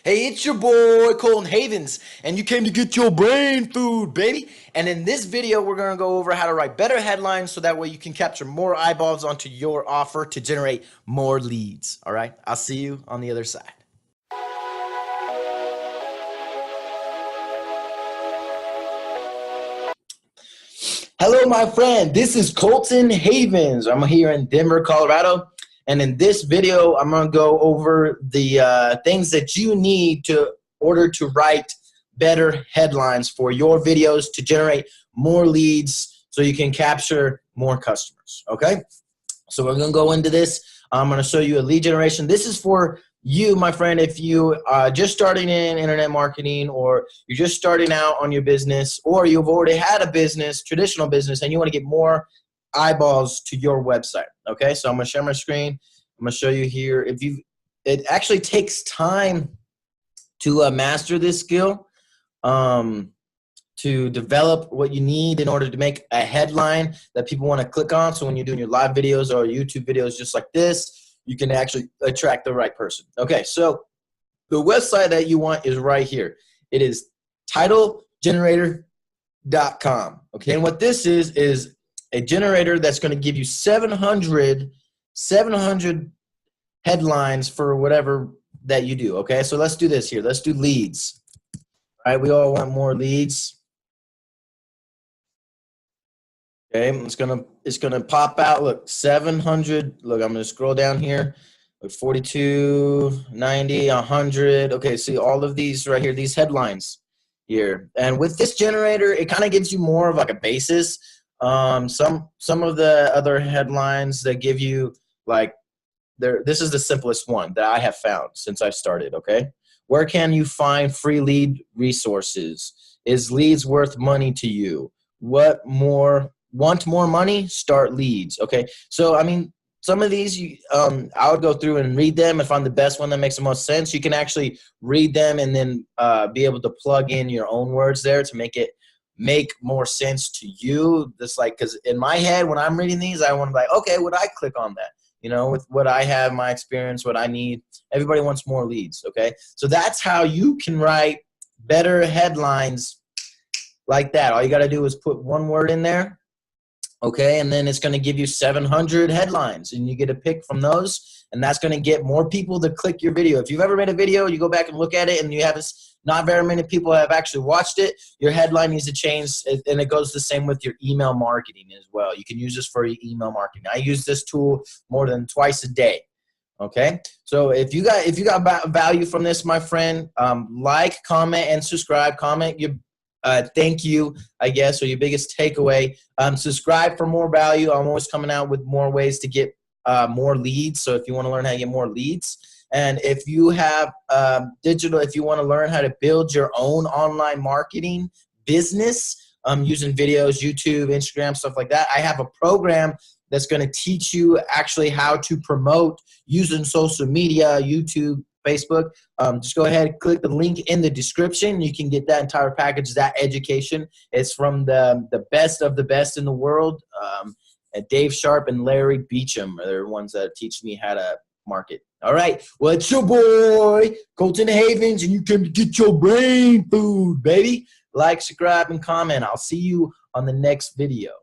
Hey, it's your boy Colton Havens, and you came to get your brain food, baby. And in this video, we're gonna go over how to write better headlines so that way you can capture more eyeballs onto your offer to generate more leads. All right, I'll see you on the other side. Hello, my friend. This is Colton Havens. I'm here in Denver, Colorado. And in this video, I'm going to go over the things that you need to order to write better headlines for your videos to generate more leads so you can capture more customers. Okay? So we're going to go into this. I'm going to show you a lead generation. This is for you, my friend, if you are just starting in internet marketing, or you're just starting out on your business, or you've already had a business, traditional business, and you want to get more eyeballs to your website. Okay, so I'm going to share my screen. I'm going to show you here. It actually takes time to master this skill, to develop what you need in order to make a headline that people want to click on. So when you're doing your live videos or YouTube videos just like this, you can actually attract the right person. Okay, so the website that you want is right here. It is titlegenerator.com. Okay, and what this is a generator that's going to give you 700 headlines for whatever that you do. Okay, so let's do this here. Let's do leads. All right, we all want more leads. Okay, it's gonna pop out. Look, 700. Look, I'm gonna scroll down here. Look, 42, 90, 100. Okay, see all of these right here. These headlines here, and with this generator, it kind of gives you more of like a basis. Some of the other headlines that give you like this is the simplest one that I have found since I started. Okay, where can you find free lead resources? Is leads worth money to you? What more? Want more money? Start leads. Okay, so I mean, some of these I would go through and read them and find the best one that makes the most sense. You can actually read them and then be able to plug in your own words there to make it make more sense to you. Just like, because in my head when I'm reading these, I want to be like, okay, would I click on that? You know, with what I have, my experience, what I need. Everybody wants more leads. Okay, so that's how you can write better headlines like that. All you got to do is put one word in there. Okay, and then it's going to give you 700 headlines, and you get a pick from those, and that's going to get more people to click your video. If you've ever made a video, you go back and look at it, and you have not very many people have actually watched it, your headline needs to change, and it goes the same with your email marketing as well. You can use this for your email marketing. I use this tool more than twice a day. Okay, so if you got value from this, my friend, like, comment, and subscribe. Comment your thank you, I guess, or your biggest takeaway. Subscribe for more value. I'm always coming out with more ways to get more leads. So if you want to learn how to get more leads, and if you have if you want to learn how to build your own online marketing business using videos, YouTube, Instagram, stuff like that, I have a program that's going to teach you actually how to promote using social media, YouTube, Facebook. Just go ahead, click the link in the description. You can get that entire package, that education. It's from the best of the best in the world. Dave Sharp and Larry Beecham are the ones that teach me how to market. All right, well, it's your boy, Colton Havens, and you came to get your brain food, baby. Like, subscribe, and comment. I'll see you on the next video.